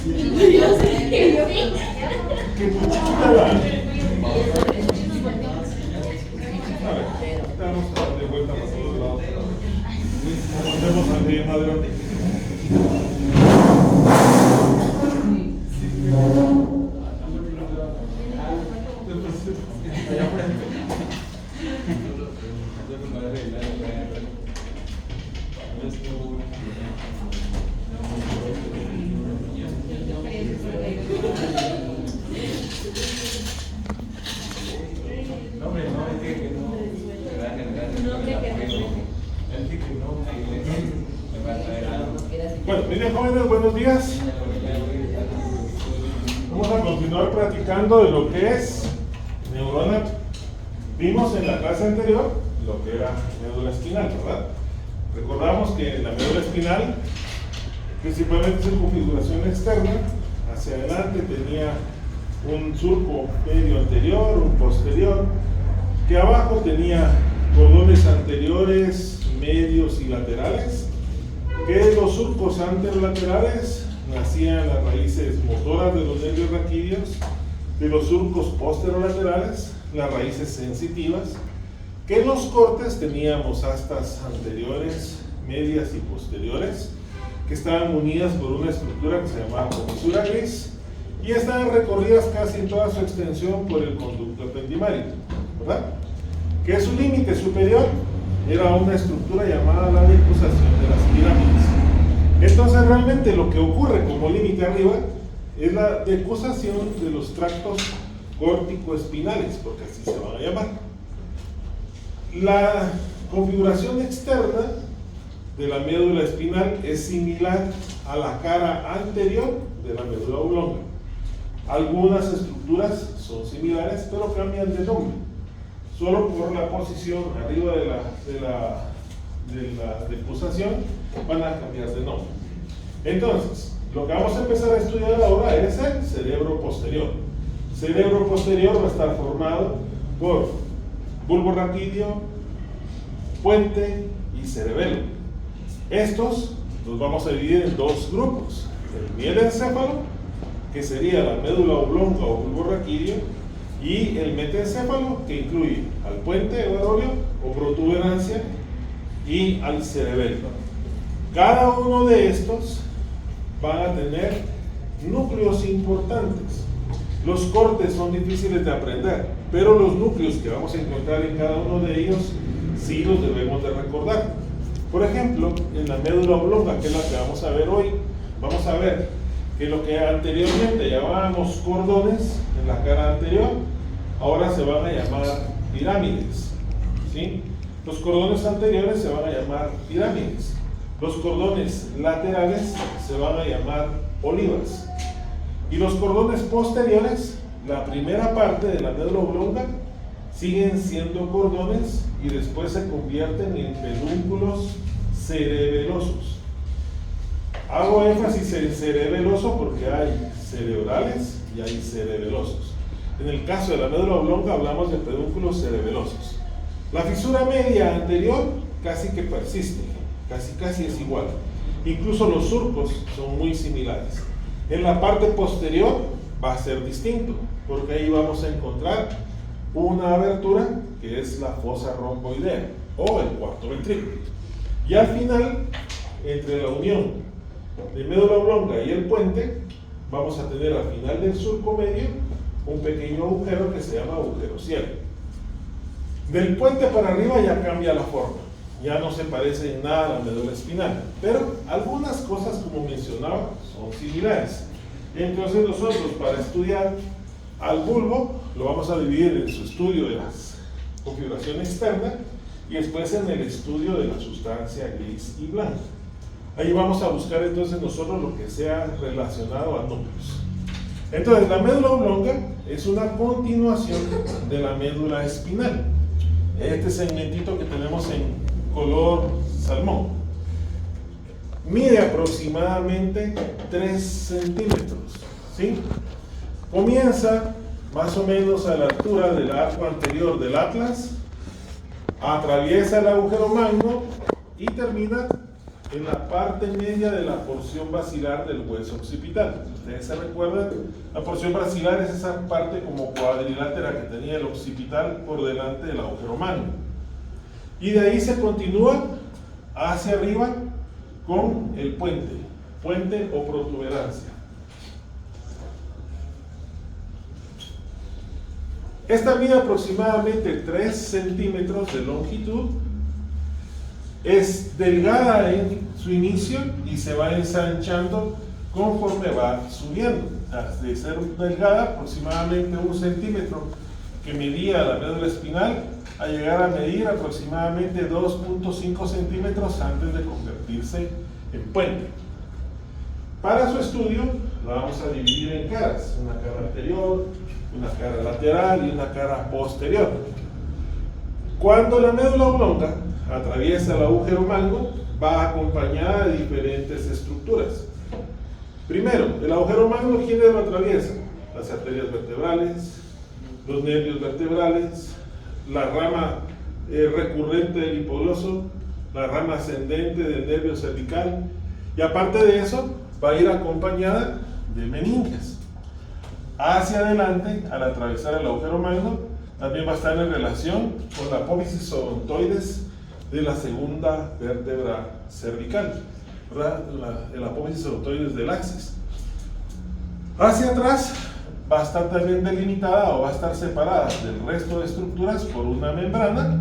Que muy chiquita la. A ver, vamos a dar de vuelta para todos lados. Como hacemos aquí en adelante. Bueno, miren jóvenes, buenos días. Vamos a continuar practicando de lo que es neurona. Vimos en la clase anterior lo que era médula espinal, ¿verdad? Recordamos que la médula espinal principalmente es en configuración externa. Hacia adelante tenía un surco medio anterior, un posterior, que abajo tenía cordones anteriores, medios y laterales, que los surcos anterolaterales nacían las raíces motoras de los nervios raquídeos, de los surcos posterolaterales las raíces sensitivas, que en los cortes teníamos astas anteriores, medias y posteriores, que estaban unidas por una estructura que se llamaba comisura gris y estaban recorridas casi en toda su extensión por el conducto ependimario, ¿verdad? Que su límite superior era una estructura llamada la decusación de las pirámides. Entonces realmente lo que ocurre como límite arriba es la decusación de los tractos córtico-espinales, porque así se van a llamar. La configuración externa de la médula espinal es similar a la cara anterior de la médula oblonga. Algunas estructuras son similares, pero cambian de nombre. Solo por la posición arriba de la decusación van a cambiar de nombre. Entonces, lo que vamos a empezar a estudiar ahora es el cerebro posterior. El cerebro posterior va a estar formado por bulbo raquídeo, puente y cerebelo. Estos los vamos a dividir en dos grupos: el mielencéfalo, que sería la médula oblonga o bulbo raquídeo, y el metencéfalo, que incluye al puente evadorio o protuberancia y al cerebelo. Cada uno de estos van a tener núcleos importantes. Los cortes son difíciles de aprender, pero los núcleos que vamos a encontrar en cada uno de ellos sí los debemos de recordar. Por ejemplo, en la médula oblonga, que es la que vamos a ver hoy, vamos a ver que lo que anteriormente llamábamos cordones en la cara anterior, ahora se van a llamar pirámides, ¿sí? Los cordones anteriores se van a llamar pirámides. Los cordones laterales se van a llamar olivas. Y los cordones posteriores, la primera parte de la médula oblonga, siguen siendo cordones y después se convierten en pedúnculos cerebelosos. Hago énfasis en cerebeloso porque hay cerebrales y hay cerebelosos. En el caso de la médula oblonga hablamos de pedúnculos cerebelosos. La fisura media anterior casi que persiste, casi es igual. Incluso los surcos son muy similares. En la parte posterior va a ser distinto, porque ahí vamos a encontrar una abertura que es la fosa romboidea o el cuarto ventrículo. Y al final, entre la unión de médula oblonga y el puente, vamos a tener al final del surco medio un pequeño agujero que se llama agujero ciego. Del puente para arriba ya cambia la forma, ya no se parece en nada a la médula espinal, pero algunas cosas, como mencionaba, son similares. Entonces nosotros, para estudiar al bulbo, lo vamos a dividir en su estudio de la configuración externa y después en el estudio de la sustancia gris y blanca. Ahí vamos a buscar entonces nosotros lo que sea relacionado a núcleos. Entonces, la médula oblonga es una continuación de la médula espinal. Este segmentito que tenemos en color salmón mide aproximadamente 3 centímetros, ¿sí? Comienza más o menos a la altura del arco anterior del atlas, atraviesa el agujero magno y termina en la parte media de la porción basilar del hueso occipital. Si ustedes se recuerdan, la porción basilar es esa parte como cuadrilátera que tenía el occipital por delante del agujero magno. Y de ahí se continúa hacia arriba con el puente o protuberancia. Esta mide aproximadamente 3 centímetros de longitud, es delgada en su inicio y se va ensanchando conforme va subiendo. De ser delgada, aproximadamente 1 centímetro, que medía la médula espinal, a llegar a medir aproximadamente 2.5 centímetros antes de convertirse en puente. Para su estudio, la vamos a dividir en caras: una cara anterior, una cara lateral y una cara posterior. Cuando la médula oblonga atraviesa el agujero magno, va acompañada de diferentes estructuras. Primero, el agujero magno, ¿quiénes lo atraviesan? Las arterias vertebrales, los nervios vertebrales, la rama recurrente del hipogloso, la rama ascendente del nervio cervical, y aparte de eso, va a ir acompañada de meninges. Hacia adelante, al atravesar el agujero magno, también va a estar en relación con la apófisis odontoides de la segunda vértebra cervical, ¿verdad? El apófisis odontoides del axis. Hacia atrás va a estar también delimitada o va a estar separada del resto de estructuras por una membrana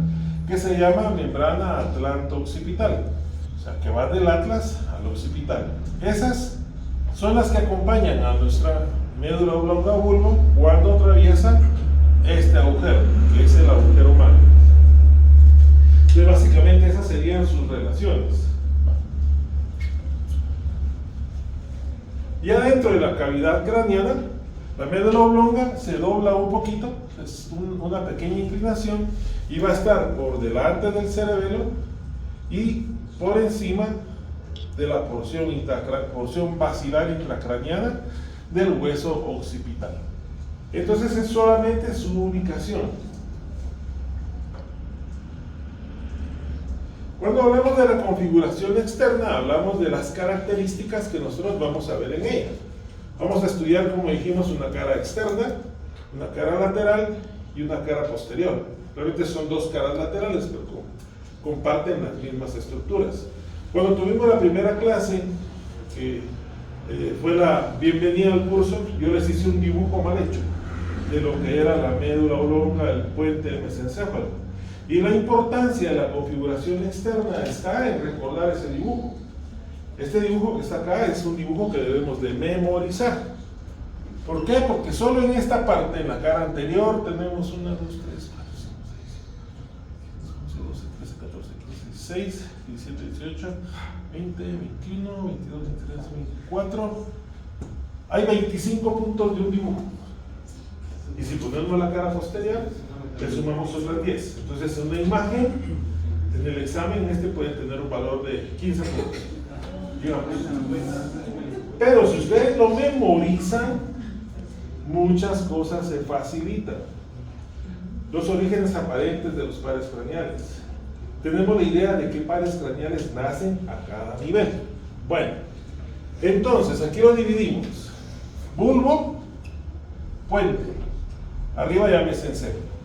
que se llama membrana atlanto-occipital, o sea, que va del atlas al occipital. Esas son las que acompañan a nuestra médula oblonga bulbo cuando atraviesa este agujero, que es el agujero magno. Entonces, básicamente esas serían sus relaciones. Ya dentro de la cavidad craneana, la médula oblonga se dobla un poquito, es una pequeña inclinación, y va a estar por delante del cerebelo y por encima de la porción basilar intracraneana del hueso occipital. Entonces es solamente su ubicación. Cuando hablamos de la configuración externa, hablamos de las características que nosotros vamos a ver en ella. Vamos a estudiar, como dijimos, una cara externa, una cara lateral y una cara posterior. Realmente son 2 caras laterales, pero comparten las mismas estructuras. Cuando tuvimos la primera clase, que fue la bienvenida al curso, yo les hice un dibujo mal hecho de lo que era la médula oblonga, el puente del mesencéfalo. Y la importancia de la configuración externa está en recordar ese dibujo. Este dibujo que está acá es un dibujo que debemos de memorizar. ¿Por qué? Porque solo en esta parte, en la cara anterior, tenemos 1, 2, 3, 4, 5, 6, 11, 12, 13, 14, 15, 16, 17, 18, 20, 21, 22, 23, 24. Hay 25 puntos de un dibujo. Y si ponemos la cara posterior, le sumamos otras 10. Entonces, en una imagen, en el examen, puede tener un valor de 15 puntos. Pero si ustedes lo memorizan, muchas cosas se facilitan. Los orígenes aparentes de los pares craneales. Tenemos la idea de qué pares craneales nacen a cada nivel. Bueno, entonces aquí lo dividimos: bulbo, puente, arriba ya mesencéfalo.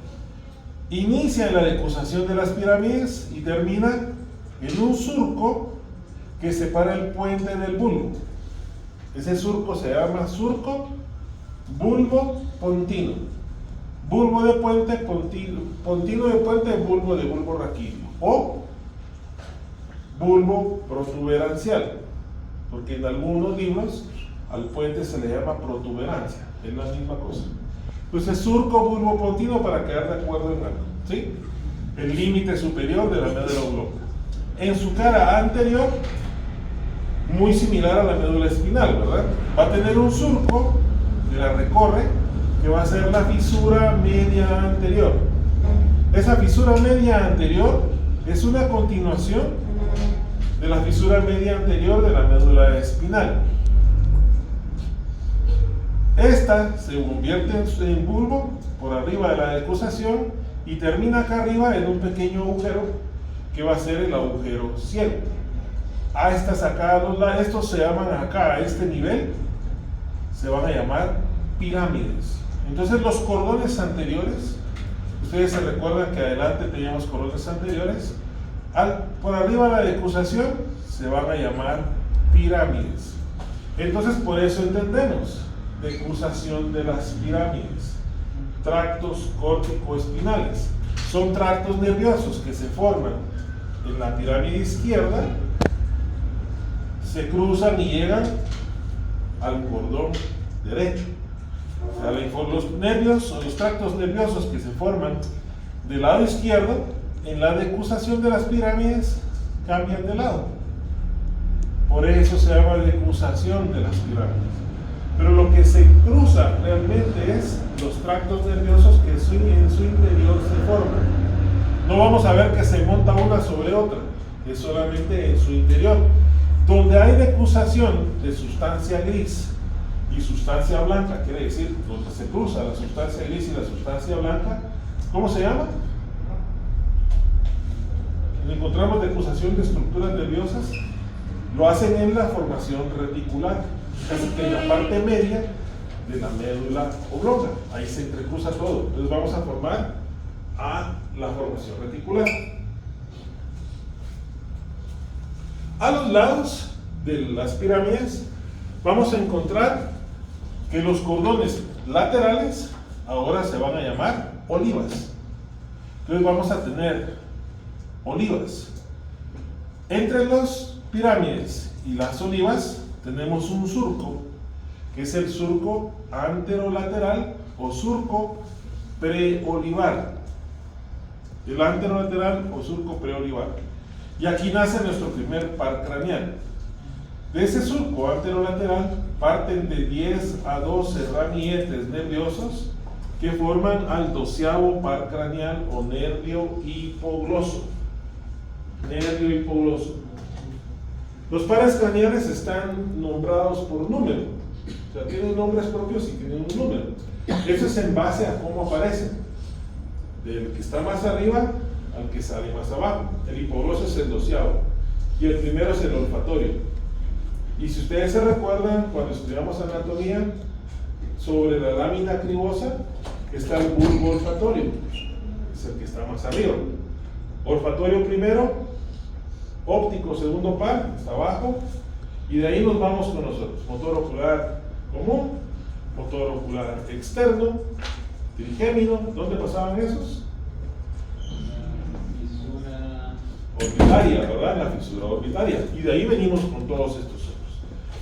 Inicia en la decusación de las pirámides y termina en un surco que separa el puente del bulbo. Ese surco se llama surco bulbo-pontino. Bulbo de puente, pontino de puente, bulbo de bulbo raquídeo. O bulbo protuberancial, porque en algunos libros al puente se le llama protuberancia, es la misma cosa. Entonces, surco bulbo-pontino, para quedar de acuerdo en algo, ¿sí? El límite superior de la médula oblonga. En su cara anterior, muy similar a la médula espinal, ¿verdad? Va a tener un surco que la recorre, que va a ser la fisura media anterior. Esa fisura media anterior es una continuación de la fisura media anterior de la médula espinal. Esta se convierte en bulbo por arriba de la decusación y termina acá arriba en un pequeño agujero que va a ser el agujero ciego. a estas acá, estos se llaman acá, a este nivel, se van a llamar pirámides. Entonces los cordones anteriores, ustedes se recuerdan que adelante teníamos cordones anteriores, por arriba de la decusación se van a llamar pirámides. Entonces por eso entendemos decusación de las pirámides. Tractos córtico-espinales son tractos nerviosos que se forman en la pirámide izquierda, se cruzan y llegan al cordón derecho. O sea, los nervios o los tractos nerviosos que se forman del lado izquierdo, en la decusación de las pirámides cambian de lado. Por eso se llama decusación de las pirámides. Pero lo que se cruza realmente es los tractos nerviosos que en su interior se forman. No vamos a ver que se monta una sobre otra, es solamente en su interior. Donde hay decusación de sustancia gris y sustancia blanca, quiere decir, donde se cruza la sustancia gris y la sustancia blanca, ¿cómo se llama? Encontramos decusación de estructuras nerviosas, lo hacen en la formación reticular, casi que en la parte media de la médula oblonga, ahí se entrecruza todo. Entonces vamos a formar a la formación reticular. A los lados de las pirámides vamos a encontrar que los cordones laterales ahora se van a llamar olivas. Entonces vamos a tener olivas. Entre las pirámides y las olivas tenemos un surco, que es el surco anterolateral o surco preolivar. El anterolateral o surco preolivar. Y aquí nace nuestro primer par craneal. De ese surco anterolateral parten de 10 a 12 ramilletes nerviosos que forman al 12º par craneal o nervio hipogloso. Nervio hipogloso. Los pares craneales están nombrados por número, o sea, tienen nombres propios y tienen un número. Eso es en base a cómo aparecen, del que está más arriba al que sale más abajo. El hipogloso es el 12º y el primero es el olfatorio. Y si ustedes se recuerdan, cuando estudiamos anatomía, sobre la lámina cribosa está el bulbo olfatorio, es el que está más arriba. Olfatorio primero, óptico segundo par, está abajo, y de ahí nos vamos con nosotros. Motor ocular común, motor ocular externo, trigémino. ¿Dónde pasaban esos? Orbitaria, ¿verdad? La fisura orbitaria. Y de ahí venimos con todos estos otros.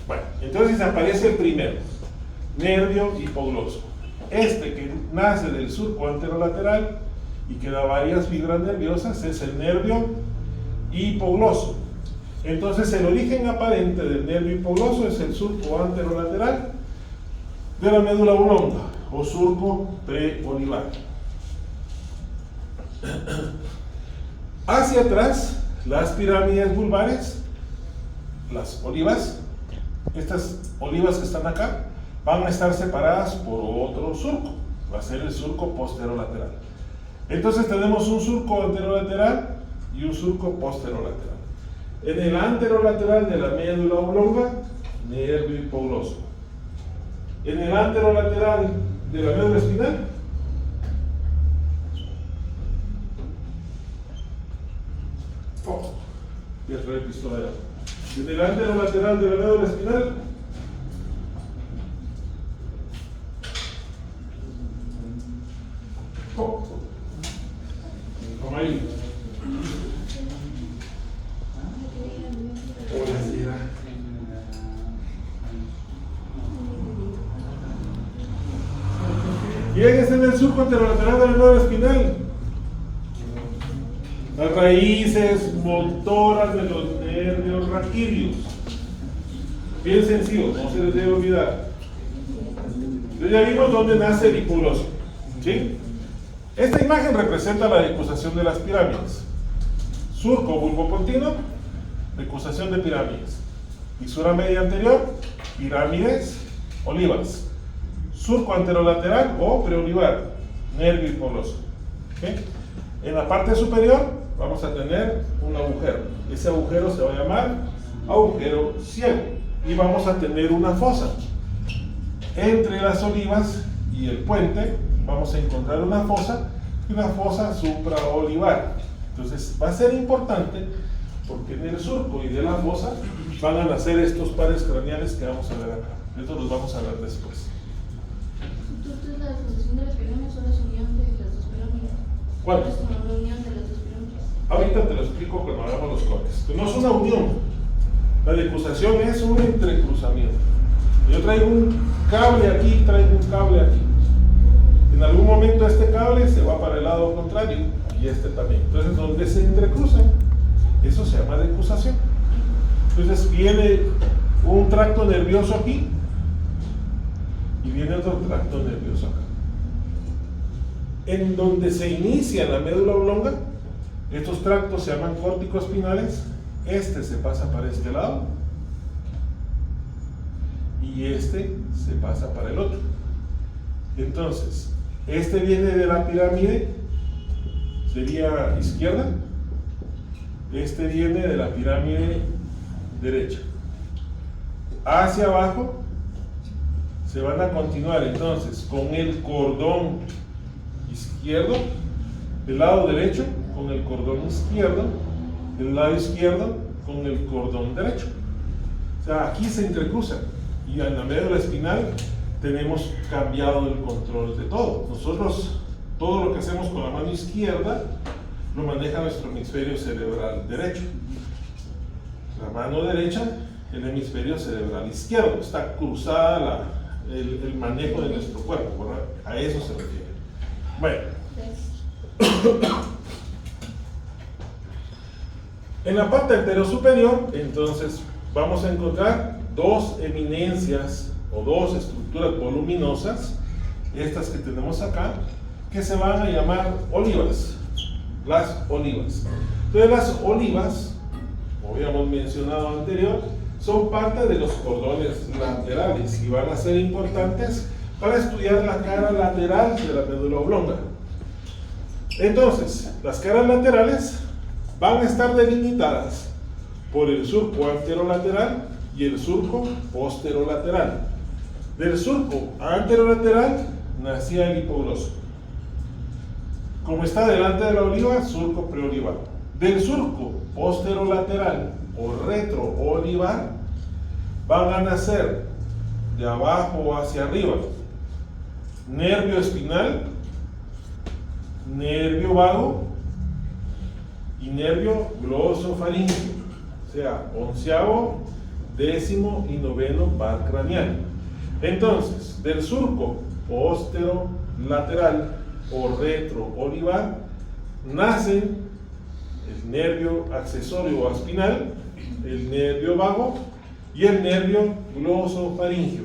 Bueno, entonces aparece el primero, nervio hipogloso. Este que nace del surco anterolateral y que da varias fibras nerviosas es el nervio hipogloso. Entonces el origen aparente del nervio hipogloso es el surco anterolateral de la médula oblonga o surco preolivar. Hacia atrás, las pirámides vulvares, las olivas, estas olivas que están acá, van a estar separadas por otro surco, va a ser el surco posterolateral. Entonces tenemos un surco anterolateral y un surco posterolateral. En el anterolateral de la médula oblonga, nervio hipogloso. En el anterolateral de la médula espinal, voy a traer pistola allá. En el anterolateral de la médula espinal, amarillo. ¿Quién es en el surco anterolateral de la médula espinal? Las raíces motoras de los nervios raquídeos. Bien sencillo, no se les debe olvidar. Entonces ya vimos dónde nace el hipogloso. ¿Sí? Esta imagen representa la decusación de las pirámides. Surco bulbopontino, decusación de pirámides. Fisura media anterior, pirámides, olivas. Surco anterolateral o preolivar, nervio hipogloso. ¿Okay? En la parte superior vamos a tener un agujero. Ese agujero se va a llamar agujero ciego. Y vamos a tener una fosa. Entre las olivas y el puente vamos a encontrar una fosa supraolivar. Entonces va a ser importante porque en el surco y de la fosa van a nacer estos pares craneales que vamos a ver acá. Estos los vamos a ver después. Entonces, la fundación de las pirámides o la unión de las dos pirámides. ¿Cuál? Es como la unión de las dos pirámides. Ahorita te lo explico cuando hagamos los cortes. Que no es una unión. La decusación es un entrecruzamiento. Yo traigo un cable aquí, traigo un cable aquí. En algún momento este cable se va para el lado contrario y este también. Entonces, donde se entrecruzan, eso se llama decusación. Entonces, viene un tracto nervioso aquí y viene otro tracto nervioso acá. En donde se inicia la médula oblonga, estos tractos se llaman córtico-espinales. Este se pasa para este lado y este se pasa para el otro. Entonces, este viene de la pirámide, sería izquierda. Este viene de la pirámide derecha. Hacia abajo se van a continuar entonces con el cordón izquierdo, del lado derecho con el cordón izquierdo, del lado izquierdo con el cordón derecho. O sea, aquí se entrecruzan y en la médula espinal tenemos cambiado el control de todo. Nosotros, todo lo que hacemos con la mano izquierda lo maneja nuestro hemisferio cerebral derecho. La mano derecha, el hemisferio cerebral izquierdo. Está cruzada el manejo de nuestro cuerpo, ¿verdad? A eso se refiere. Bueno. En la parte anterosuperior, entonces, vamos a encontrar dos eminencias o dos estructuras voluminosas, estas que tenemos acá, que se van a llamar olivas. Las olivas. Entonces, las olivas, como habíamos mencionado anterior, son parte de los cordones laterales y van a ser importantes para estudiar la cara lateral de la médula oblonga. Entonces, las caras laterales van a estar delimitadas por el surco anterolateral y el surco posterolateral. Del surco anterolateral nacía el hipogloso. Como está delante de la oliva, surco preolivar. Del surco posterolateral o retroolivar van a nacer de abajo hacia arriba nervio espinal, nervio vago y nervio glosofaríngeo, o sea, 11º, 10º y 9º par craneal. Entonces, del surco posterolateral o retroolivar nacen el nervio accesorio o espinal, el nervio vago y el nervio glosofaríngeo.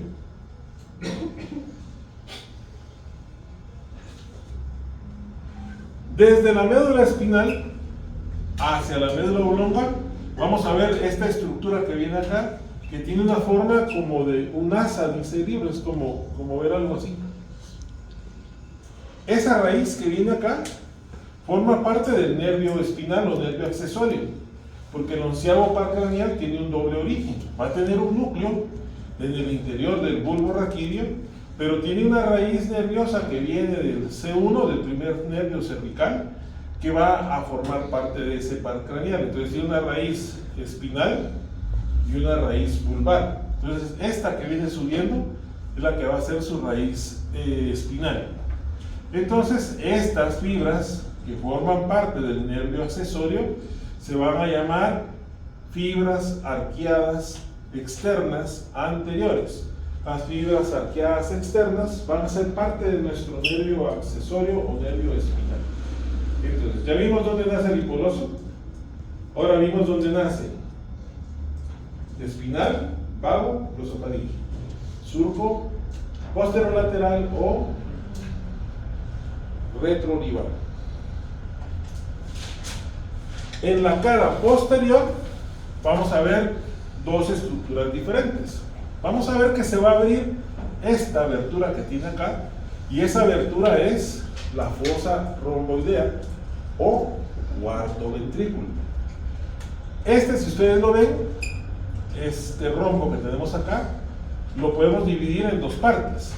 Desde la médula espinal hacia la médula oblonga vamos a ver esta estructura que viene acá, que tiene una forma como de un asa, dice el libro, es como ver algo así. Esa raíz que viene acá forma parte del nervio espinal o nervio accesorio, porque el 11º par craneal tiene un doble origen. Va a tener un núcleo en el interior del bulbo raquídeo, pero tiene una raíz nerviosa que viene del C1, del primer nervio cervical, que va a formar parte de ese par craneal. Entonces tiene una raíz espinal y una raíz vulvar. Entonces esta que viene subiendo es la que va a ser su raíz espinal. Entonces estas fibras que forman parte del nervio accesorio se van a llamar fibras arqueadas externas anteriores. Las fibras arqueadas externas van a ser parte de nuestro nervio accesorio o nervio espinal. Entonces, ya vimos dónde nace el hipogloso. Ahora vimos dónde nace espinal, vago, glosofaríngeo, surco posterolateral o retroolivar. En la cara posterior vamos a ver dos estructuras diferentes. Vamos a ver que se va a abrir esta abertura que tiene acá, y esa abertura es la fosa romboidea o cuarto ventrículo. Este, si ustedes lo ven, este rombo que tenemos acá, lo podemos dividir en dos partes.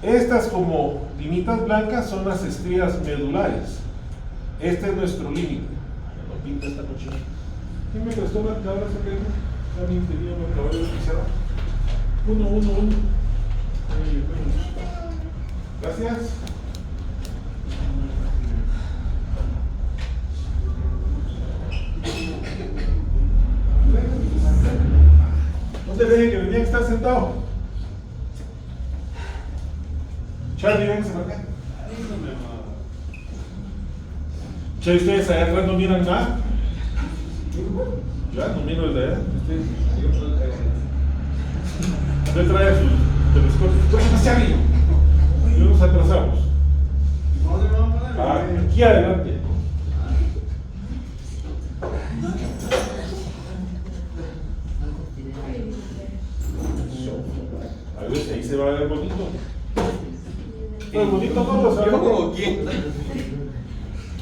Estas como linitas blancas son las estrías medulares. Este es nuestro límite. No pinta esta cochina. ¿Quién me prestó la tabla? También tenía un acabado de pizarra. 1, 1, 1. Gracias. No te dejen que venía que estar sentado. Charlie, véngase para acá. Che, ustedes allá atrás no miran nada. Ya, no miro desde allá. Usted trae su telescopio. ¿Dónde está Charlie? Y nos atrasamos. Aquí adelante. A ver si ahí se va a ver bonito. Pues bonito no, o sea, ¿Yo o quién?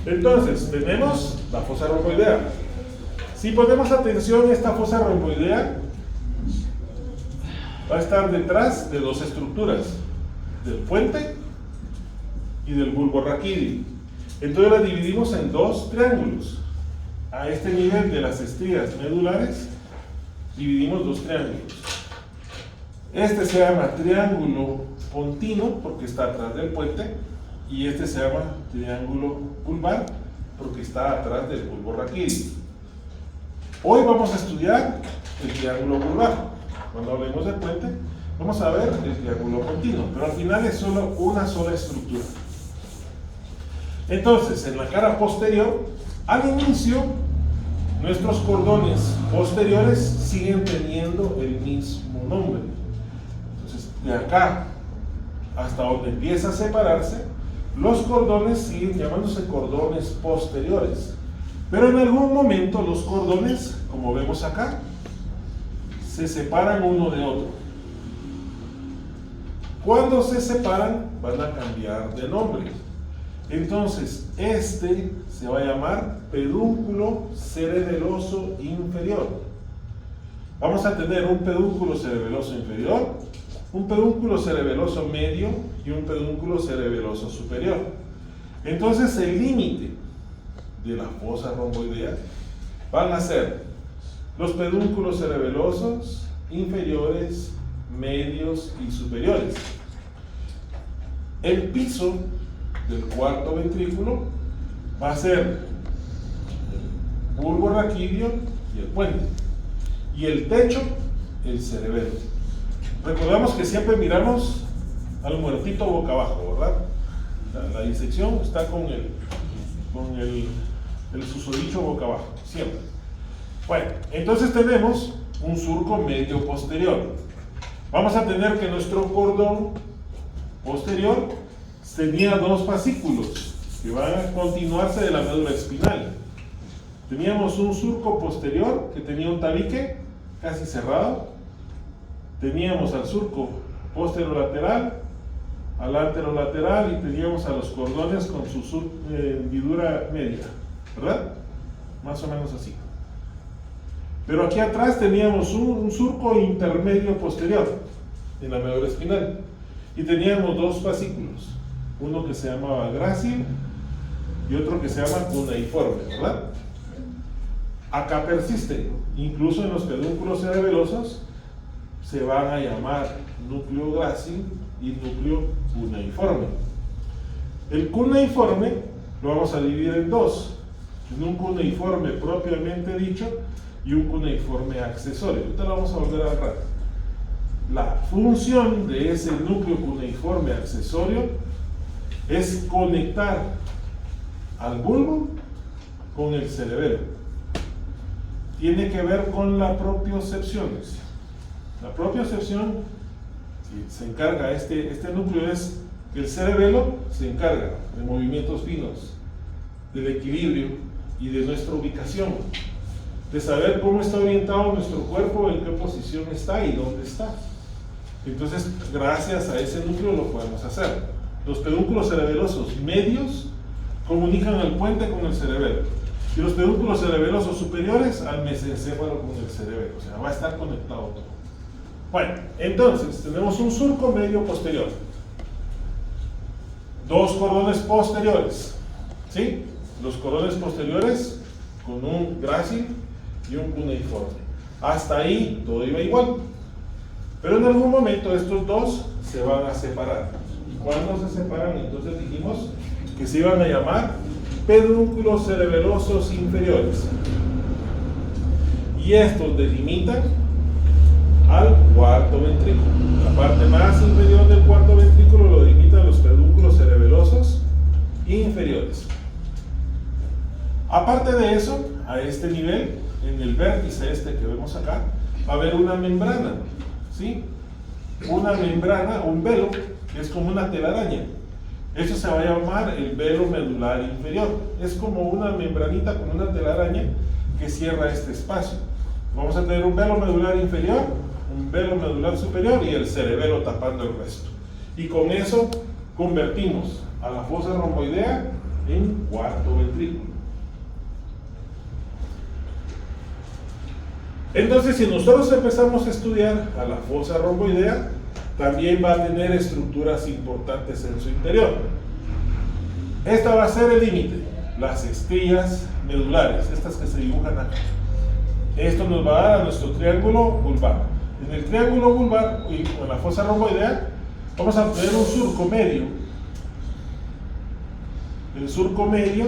Entonces, tenemos la fosa romboidea. Si ponemos atención, esta fosa romboidea va a estar detrás de dos estructuras, del puente y del bulbo raquídeo. Entonces la dividimos en dos triángulos. A este nivel de las estrías medulares, dividimos dos triángulos. Este se llama triángulo pontino porque está atrás del puente, y este se llama triángulo vulvar porque está atrás del bulbo raquídeo. Hoy vamos a estudiar el triángulo vulvar. Cuando hablemos del puente, vamos a ver el triángulo pontino, pero al final es solo una sola estructura. Entonces, en la cara posterior, al inicio, nuestros cordones posteriores siguen teniendo el mismo nombre. Entonces, de acá hasta donde empieza a separarse, los cordones siguen llamándose cordones posteriores. Pero en algún momento los cordones, como vemos acá, se separan uno de otro. Cuando se separan, van a cambiar de nombre. Entonces, este se va a llamar pedúnculo cerebeloso inferior. Vamos a tener un pedúnculo cerebeloso inferior, un pedúnculo cerebeloso medio y un pedúnculo cerebeloso superior. Entonces, el límite de la fosa romboidea van a ser los pedúnculos cerebelosos inferiores, medios y superiores. El piso del cuarto ventrículo va a ser el bulbo raquídeo y el puente, y el techo, el cerebelo. Recordamos que siempre miramos al muertito boca abajo, ¿verdad? La disección está con el susodicho boca abajo, siempre. Bueno, entonces tenemos un surco medio posterior. Vamos a tener que nuestro cordón posterior tenía dos fascículos que van a continuarse de la médula espinal. Teníamos un surco posterior que tenía un tabique casi cerrado. Teníamos al surco posterolateral, al anterolateral, y teníamos a los cordones con su hendidura media, ¿verdad? Más o menos así. Pero aquí atrás teníamos un surco intermedio posterior en la médula espinal, y teníamos dos fascículos, uno que se llamaba grácil y otro que se llama cuneiforme, ¿verdad? Acá persiste, incluso en los pedúnculos cerebelosos se van a llamar núcleo grácil y núcleo cuneiforme. El cuneiforme lo vamos a dividir en dos, en un cuneiforme propiamente dicho y un cuneiforme accesorio. Ahorita lo vamos a volver a agarrar. La función de ese núcleo cuneiforme accesorio es conectar al bulbo con el cerebelo. Tiene que ver con la propiocepción. La propiocepción que se encarga, este núcleo, es que el cerebelo se encarga de movimientos finos, del equilibrio y de nuestra ubicación, de saber cómo está orientado nuestro cuerpo, en qué posición está y dónde está. Entonces, gracias a ese núcleo lo podemos hacer. Los pedúnculos cerebelosos medios comunican al puente con el cerebelo, Y los pedúnculos cerebelosos superiores al mesencéfalo con el cerebelo, o sea, va a estar conectado todo. Bueno, entonces tenemos un surco medio posterior, dos cordones posteriores, ¿sí? Los cordones posteriores con un grácil y un cuneiforme. Hasta ahí todo iba igual, pero en algún momento estos dos se van a separar. ¿Y cuando se separan? Entonces dijimos que se iban a llamar pedúnculos cerebelosos inferiores, y estos delimitan al cuarto ventrículo. La parte más inferior del cuarto ventrículo lo delimitan los pedúnculos cerebelosos inferiores. Aparte de eso, a este nivel, en el vértice este que vemos acá, va a haber una membrana, ¿sí? Una membrana, un velo, que es como una telaraña. Eso se va a llamar el velo medular inferior. Es como una membranita, como una telaraña que cierra este espacio. Vamos a tener un velo medular inferior, un velo medular superior y el cerebelo tapando el resto. Y con eso convertimos a la fosa romboidea en cuarto ventrículo. Entonces, si nosotros empezamos a estudiar a la fosa romboidea, también va a tener estructuras importantes en su interior. Esta va a ser el límite, las estrías medulares, estas que se dibujan acá. Esto nos va a dar a nuestro triángulo vulvar. En el triángulo vulvar y con la fosa romboidea vamos a tener un surco medio, el surco medio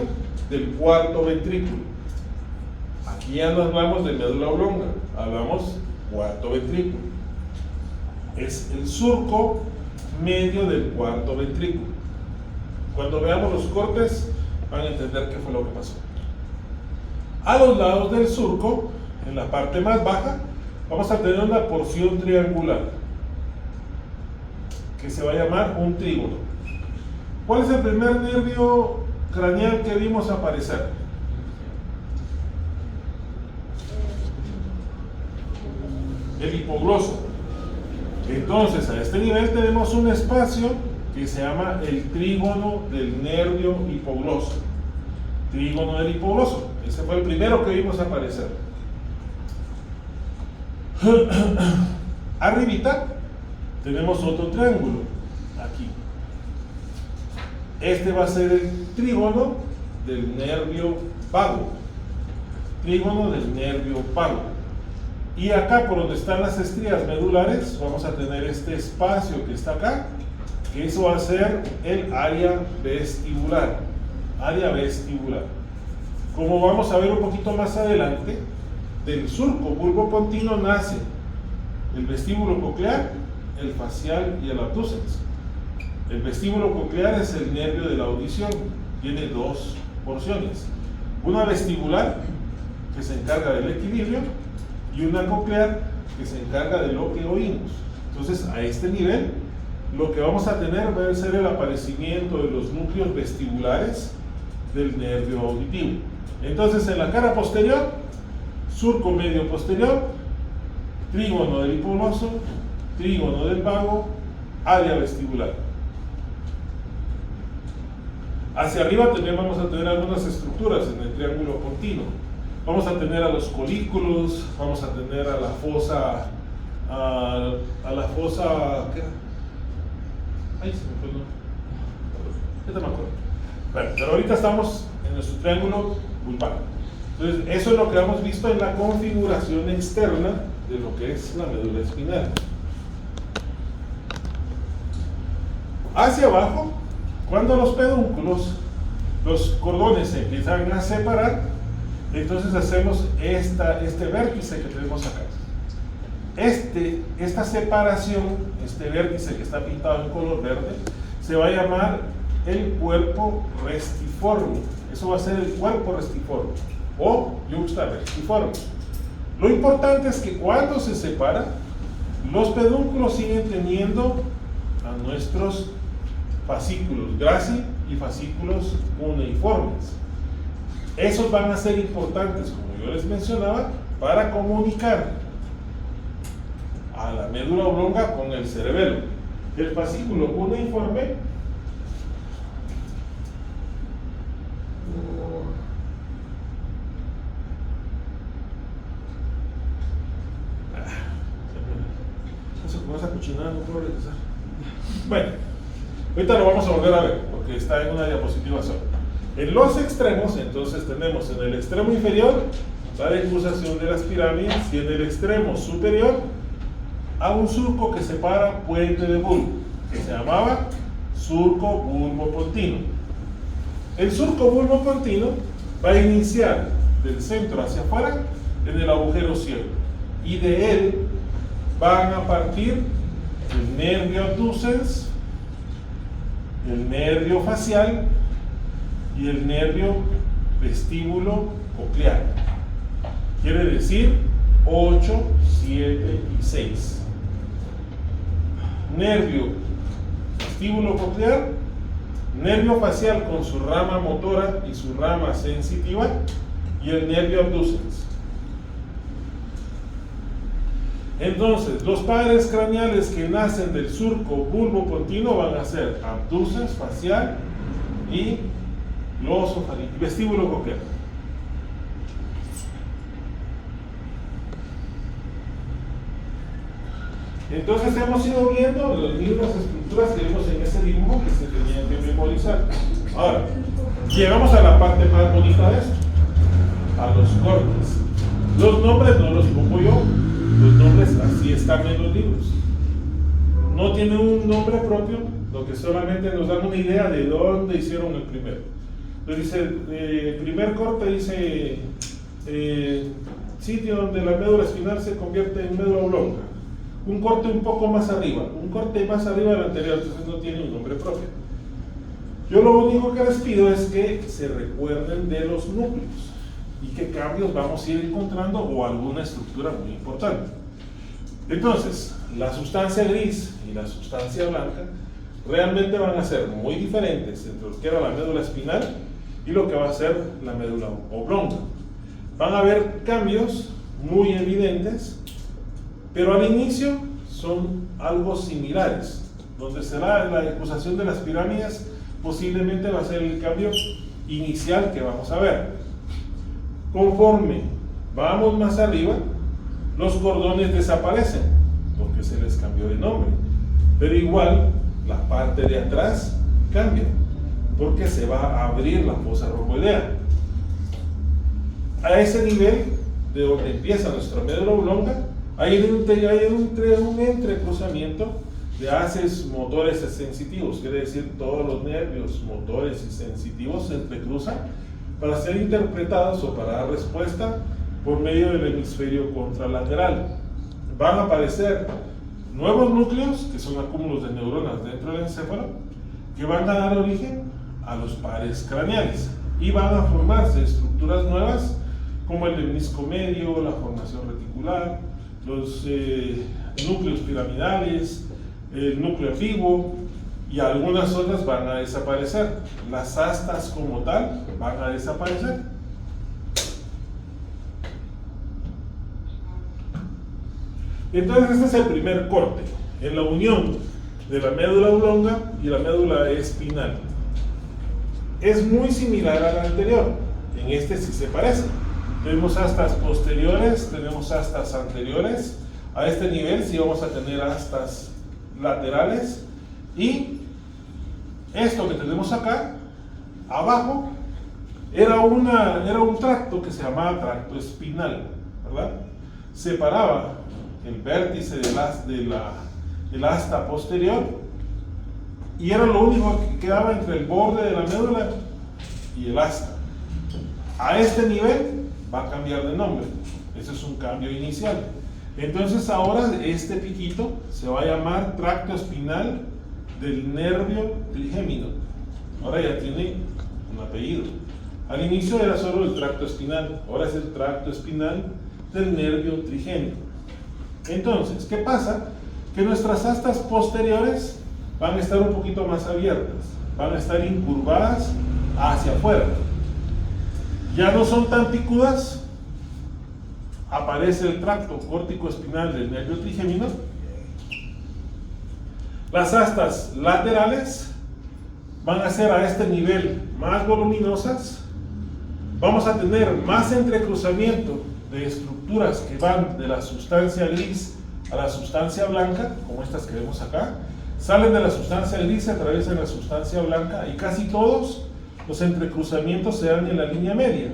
del cuarto ventrículo. Aquí ya no hablamos de médula oblonga, hablamos cuarto ventrículo. Es el surco medio del cuarto ventrículo. Cuando veamos los cortes van a entender qué fue lo que pasó. A los lados del surco, en la parte más baja, vamos a tener una porción triangular que se va a llamar un trígono. ¿Cuál es el primer nervio craneal que vimos aparecer? El hipogloso. Entonces, a este nivel tenemos un espacio que se llama el trígono del nervio hipogloso. Trígono del hipogloso. Ese fue el primero que vimos aparecer. Arribita tenemos otro triángulo. Aquí. Este va a ser el trígono del nervio vago. Trígono del nervio vago. Y acá, por donde están las estrías medulares, vamos a tener este espacio que está acá, que eso va a ser el área vestibular. Área vestibular. Como vamos a ver un poquito más adelante, del surco bulbopontino nace el vestíbulo coclear, el facial y el abducens. El vestíbulo coclear es el nervio de la audición. Tiene dos porciones. Una vestibular, que se encarga del equilibrio, y una coclear que se encarga de lo que oímos. Entonces, a este nivel, lo que vamos a tener va a ser el aparecimiento de los núcleos vestibulares del nervio auditivo. Entonces, en la cara posterior, surco medio posterior, trígono del hipogloso, trígono del vago, área vestibular. Hacia arriba también vamos a tener algunas estructuras en el triángulo pontino. Vamos a tener a los colículos, vamos a tener a la fosa, ¿qué era? Ahí se me fue el nombre. Ya te me acuerdo. Bueno, pero ahorita estamos en nuestro triángulo vulvar. Entonces, eso es lo que hemos visto en la configuración externa de lo que es la médula espinal. Hacia abajo, cuando los pedúnculos, los cordones se empiezan a separar, entonces hacemos este vértice que tenemos acá. Esta separación, este vértice que está pintado en color verde, se va a llamar el cuerpo restiforme. Eso va a ser el cuerpo restiforme o yuxta restiforme. Lo importante es que cuando se separa, los pedúnculos siguen teniendo a nuestros fascículos grácil y fascículos cuneiformes. Esos van a ser importantes, como yo les mencionaba, para comunicar a la médula oblonga con el cerebelo. El fascículo cuneiforme cochinada, no puedo regresar. Bueno, ahorita lo vamos a volver a ver, porque está en una diapositiva sola. En los extremos, entonces tenemos en el extremo inferior la decusación de las pirámides y en el extremo superior a un surco que separa Puente de Bulbo, que se llamaba Surco Bulbo-Pontino. El surco Bulbo-Pontino va a iniciar del centro hacia afuera en el agujero ciego y de él van a partir el nervio abducens, el nervio facial y el nervio vestíbulo coclear. Quiere decir 8, 7 y 6. Nervio vestíbulo coclear, nervio facial con su rama motora y su rama sensitiva y el nervio abducens. Entonces, los padres craneales que nacen del surco bulbo-pontino van a ser abducens facial y vestíbulo coclear. Entonces hemos ido viendo las mismas estructuras que vimos en ese dibujo que se tenían que memorizar. Ahora, llegamos a la parte más bonita de esto, a los cortes. Los nombres no los pongo yo, los nombres así están en los libros. No tienen un nombre propio, lo que solamente nos dan una idea de dónde hicieron el primero. Entonces dice, el primer corte dice sitio donde la médula espinal se convierte en médula oblonga. Un corte un poco más arriba, un corte más arriba del anterior, entonces no tiene un nombre propio. Yo lo único que les pido es que se recuerden de los núcleos y qué cambios vamos a ir encontrando o alguna estructura muy importante. Entonces, la sustancia gris y la sustancia blanca realmente van a ser muy diferentes entre lo que era la médula espinal y lo que va a ser la médula oblonga. Van a haber cambios muy evidentes, pero al inicio son algo similares. Donde será la decusación de las pirámides, posiblemente va a ser el cambio inicial que vamos a ver. Conforme vamos más arriba, los cordones desaparecen, porque se les cambió de nombre. Pero igual, la parte de atrás cambia, porque se va a abrir la fosa romboidea. A ese nivel, de donde empieza nuestra médula oblonga, hay un entrecruzamiento de haces motores sensitivos, quiere decir todos los nervios motores y sensitivos se entrecruzan para ser interpretados o para dar respuesta por medio del hemisferio contralateral. Van a aparecer nuevos núcleos, que son acúmulos de neuronas dentro del encéfalo, que van a dar origen a los pares craneales y van a formarse estructuras nuevas como el menisco medio, la formación reticular, los núcleos piramidales, el núcleo ambiguo, y algunas otras van a desaparecer. Las astas como tal van a desaparecer. Entonces este es el primer corte, en la unión de la médula oblonga y la médula espinal. Es muy similar al anterior, en este sí se parece. Tenemos astas posteriores, tenemos astas anteriores. A este nivel sí vamos a tener astas laterales. Y esto que tenemos acá, abajo, era un tracto que se llamaba tracto espinal, ¿verdad? Separaba el vértice del asta posterior y era lo único que quedaba entre el borde de la médula y el asta. A este nivel va a cambiar de nombre. Ese es un cambio inicial. Entonces ahora este piquito se va a llamar tracto espinal del nervio trigémino. Ahora ya tiene un apellido. Al inicio era solo el tracto espinal, ahora es el tracto espinal del nervio trigémino. Entonces, ¿qué pasa? Que nuestras astas posteriores van a estar un poquito más abiertas, van a estar incurvadas hacia afuera. Ya no son tan picudas, aparece el tracto córtico espinal del nervio trigémino. Las astas laterales van a ser a este nivel más voluminosas. Vamos a tener más entrecruzamiento de estructuras que van de la sustancia gris a la sustancia blanca, como estas que vemos acá, salen de la sustancia gris, atraviesan la sustancia blanca y casi todos los entrecruzamientos se dan en la línea media.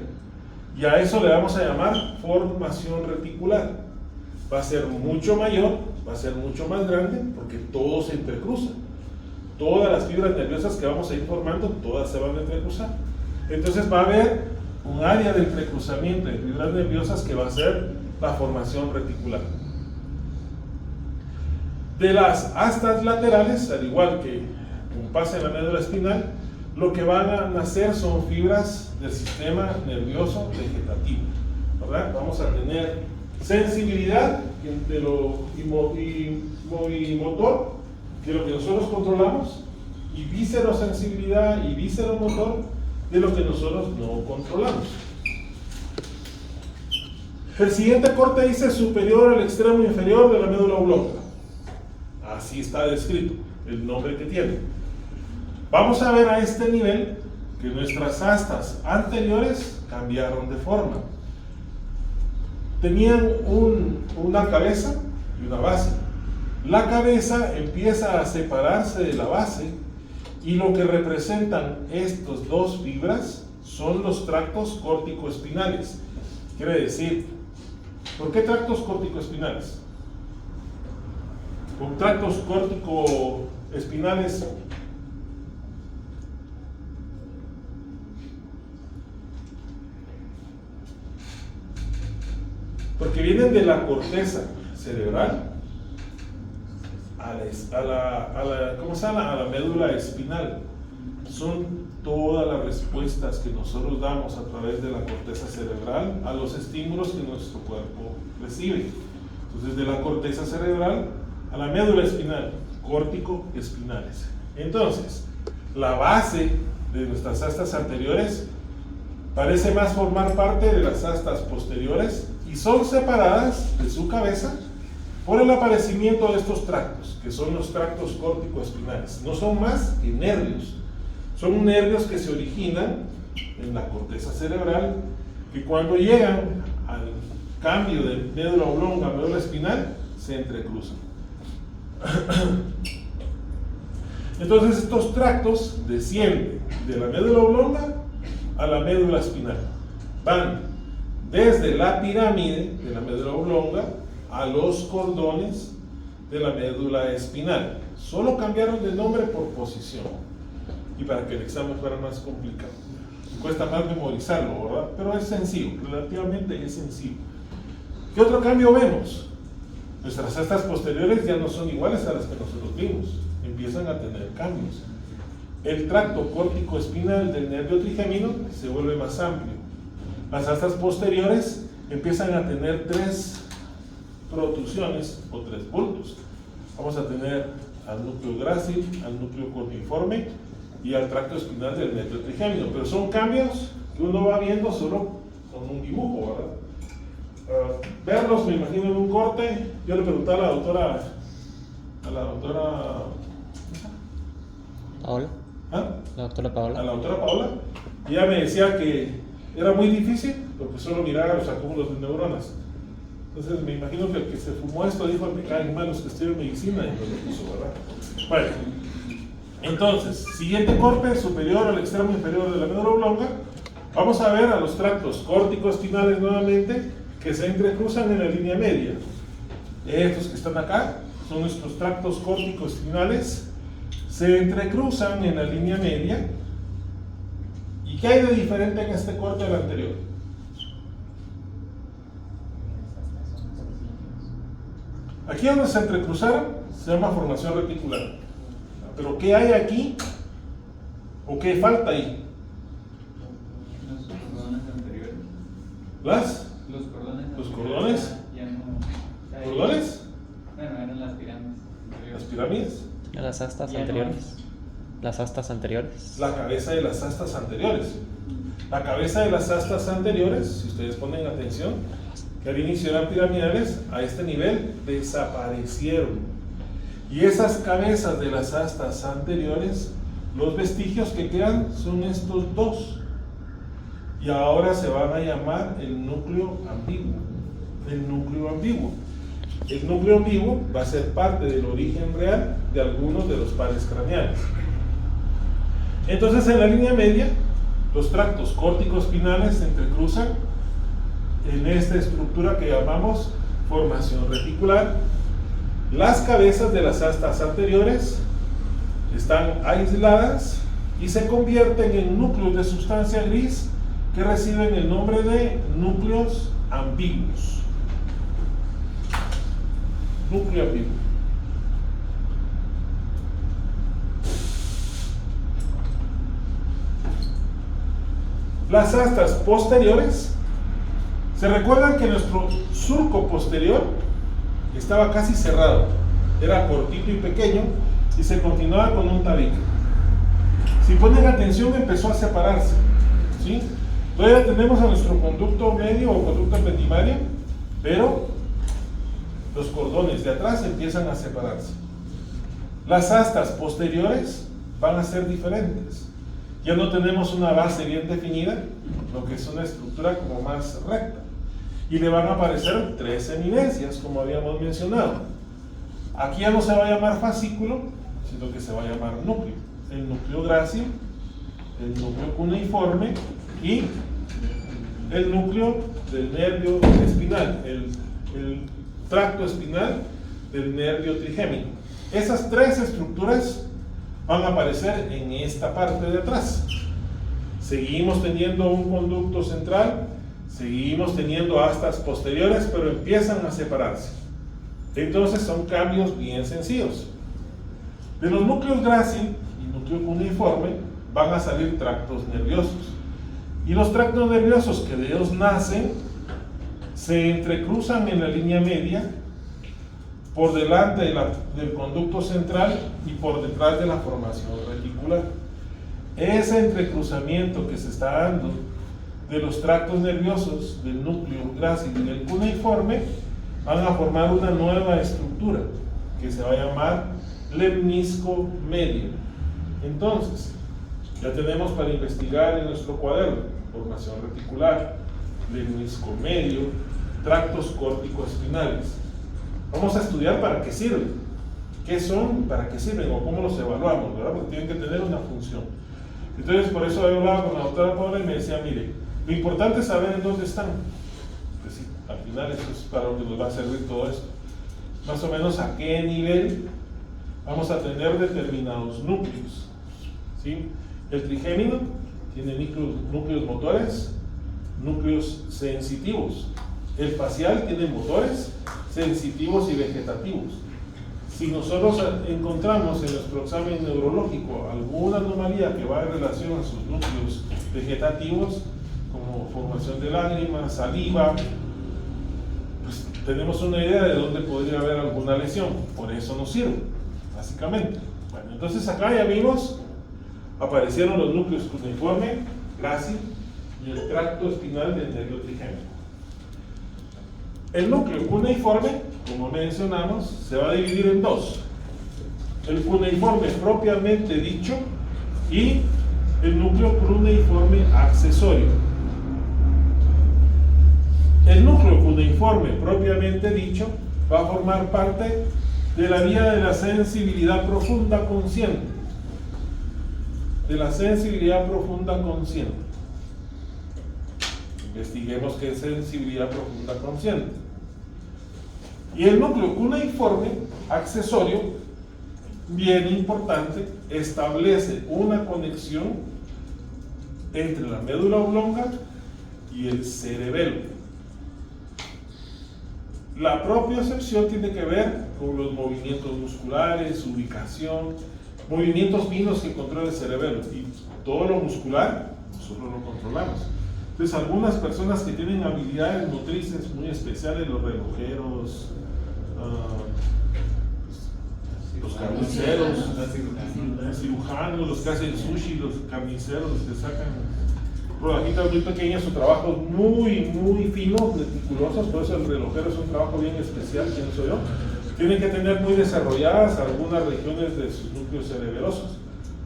Y a eso le vamos a llamar formación reticular. Va a ser mucho mayor, va a ser mucho más grande, porque todo se entrecruza. Todas las fibras nerviosas que vamos a ir formando, todas se van a entrecruzar. Entonces va a haber un área de entrecruzamiento de fibras nerviosas que va a ser la formación reticular. De las astas laterales, al igual que un pase en la médula espinal, lo que van a nacer son fibras del sistema nervioso vegetativo, ¿verdad? Vamos a tener sensibilidad de lo y motor, de lo que nosotros controlamos, y viscerosensibilidad y visceromotor de lo que nosotros no controlamos. El siguiente corte dice superior al extremo inferior de la médula oblonga. Así está descrito, el nombre que tiene. Vamos a ver a este nivel que nuestras astas anteriores cambiaron de forma. Tenían una cabeza y una base. La cabeza empieza a separarse de la base y lo que representan estas dos fibras son los tractos córtico-espinales. Quiere decir, ¿por qué tractos córtico-espinales? Con tractos córtico-espinales porque vienen de la corteza cerebral a la médula espinal. Son todas las respuestas que nosotros damos a través de la corteza cerebral a los estímulos que nuestro cuerpo recibe. Entonces, de la corteza cerebral a la médula espinal, córtico-espinales. Entonces, la base de nuestras astas anteriores parece más formar parte de las astas posteriores y son separadas de su cabeza por el aparecimiento de estos tractos, que son los tractos córtico-espinales. No son más que nervios. Son nervios que se originan en la corteza cerebral, que cuando llegan al cambio de médula oblonga a médula espinal, se entrecruzan. Entonces estos tractos descienden de la médula oblonga a la médula espinal. Van desde la pirámide de la médula oblonga a los cordones de la médula espinal. Solo cambiaron de nombre por posición y para que el examen fuera más complicado. Cuesta más memorizarlo, ¿verdad? Pero es sencillo, relativamente es sencillo. ¿Qué otro cambio vemos? Nuestras astas posteriores ya no son iguales a las que nosotros vimos, empiezan a tener cambios. El tracto córtico-espinal del nervio trigémino se vuelve más amplio. Las astas posteriores empiezan a tener tres protrusiones o tres bultos. Vamos a tener al núcleo grácil, al núcleo corniforme y al tracto espinal del nervio trigémino, pero son cambios que uno va viendo solo con un dibujo, ¿verdad? Verlos, me imagino, en un corte. Yo le preguntaba a la doctora Paola. ¿Ah? La doctora Paola. A la doctora Paola, y ella me decía que era muy difícil porque solo miraba los acúmulos de neuronas. Entonces me imagino que el que se fumó esto dijo: me caen mal los que estudian medicina, y no lo puso, ¿verdad? Bueno, entonces, siguiente corte, superior al extremo inferior de la médula oblonga. Vamos a ver a los tractos córtico-espinales nuevamente, que se entrecruzan en la línea media. Estos que están acá son nuestros tractos córtico-espinales, se entrecruzan en la línea media. ¿Y qué hay de diferente en este corte al anterior? Aquí donde se entrecruzaron se llama formación reticular. Pero ¿qué hay aquí? ¿O qué falta ahí? Los cordones anteriores. Los cordones. Ya no. ¿Cordones? Bueno, eran las pirámides. ¿Las pirámides? Las astas Ya no anteriores. Las astas anteriores. La cabeza de las astas anteriores. La cabeza de las astas anteriores, si ustedes ponen atención, que al inicio eran piramidales, a este nivel desaparecieron. Y esas cabezas de las astas anteriores, los vestigios que quedan son estos dos. Y ahora se van a llamar el núcleo ambiguo. El núcleo ambiguo. el núcleo vivo va a ser parte del origen real de algunos de los pares craneales. Entonces, en la línea media, los tractos córtico-espinales se entrecruzan en esta estructura que llamamos formación reticular. Las cabezas de las astas anteriores están aisladas y se convierten en núcleos de sustancia gris que reciben el nombre de núcleos ambiguos. Núcleo ambiguo. Las astas posteriores, se recuerdan que nuestro surco posterior estaba casi cerrado, era cortito y pequeño y se continuaba con un tabique. Si ponen atención, empezó a separarse, ¿sí? Todavía tenemos a nuestro conducto medio o conducto ependimario, pero los cordones de atrás empiezan a separarse. Las astas posteriores van a ser diferentes. Ya no tenemos una base bien definida, lo que es una estructura como más recta. Y le van a aparecer 3 eminencias, como habíamos mencionado. Aquí ya no se va a llamar fascículo, sino que se va a llamar núcleo. El núcleo grácil, el núcleo cuneiforme y el núcleo del nervio espinal, el tracto espinal del nervio trigémino. Esas 3 estructuras van a aparecer en esta parte de atrás. Seguimos teniendo un conducto central, seguimos teniendo astas posteriores, pero empiezan a separarse. Entonces son cambios bien sencillos. De los núcleos grácil y núcleo cuneiforme van a salir tractos nerviosos. Y los tractos nerviosos que de ellos nacen se entrecruzan en la línea media por delante del conducto central y por detrás de la formación reticular. Ese entrecruzamiento que se está dando de los tractos nerviosos del núcleo grácil y del cuneiforme van a formar una nueva estructura que se va a llamar lemnisco medio. Entonces, ya tenemos para investigar en nuestro cuaderno formación reticular, lemnisco medio, tractos córtico-espinales. Vamos a estudiar para qué sirven, qué son, para qué sirven o cómo los evaluamos, ¿verdad? Porque tienen que tener una función. Entonces, por eso he hablado con la doctora Paula y me decía, mire, lo importante es saber en dónde están. Pues sí, al final eso es para lo que nos va a servir todo esto. Más o menos a qué nivel vamos a tener determinados núcleos, ¿sí? El trigémino tiene núcleos motores, núcleos sensitivos. El facial tiene motores sensitivos y vegetativos. Si nosotros encontramos en nuestro examen neurológico alguna anomalía que va en relación a sus núcleos vegetativos, como formación de lágrimas, saliva, pues tenemos una idea de dónde podría haber alguna lesión. Por eso nos sirve, básicamente. Bueno, entonces acá ya vimos, aparecieron los núcleos cuneiforme, grácil y el tracto espinal del nervio trigémino. El núcleo cuneiforme, como mencionamos, se va a dividir en 2. El cuneiforme propiamente dicho y el núcleo cuneiforme accesorio. El núcleo cuneiforme propiamente dicho va a formar parte de la vía de la sensibilidad profunda consciente. De la sensibilidad profunda consciente. Investiguemos qué es sensibilidad profunda consciente. Y el núcleo cuneiforme accesorio, bien importante, establece una conexión entre la médula oblonga y el cerebelo. La propiocepción tiene que ver con los movimientos musculares, ubicación, movimientos finos que controla el cerebelo, y todo lo muscular nosotros lo controlamos. Entonces, algunas personas que tienen habilidades motrices muy especiales, los relojeros, los carniceros, los cirujanos, los que hacen sushi, los carniceros, los que sacan rodajitas muy pequeñas, su trabajo es muy fino, meticulosos. Por eso el relojero es un trabajo bien especial, pienso yo. Tienen que tener muy desarrolladas algunas regiones de sus núcleos cerebelosos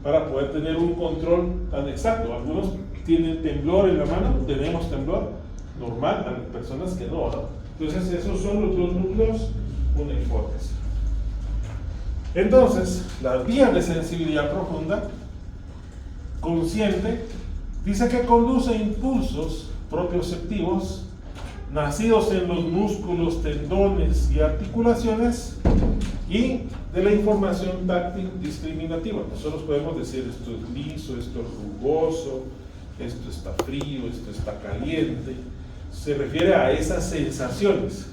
para poder tener un control tan exacto. Algunos tienen temblor en la mano, tenemos temblor normal, hay personas que no, ¿no? Entonces esos son los núcleos cuneiformes. Entonces, las vías de sensibilidad profunda consciente dice que conduce impulsos propioceptivos nacidos en los músculos, tendones y articulaciones, y de la información táctil discriminativa. Nosotros podemos decir esto es liso, esto es rugoso, esto está frío, esto está caliente. Se refiere a esas sensaciones.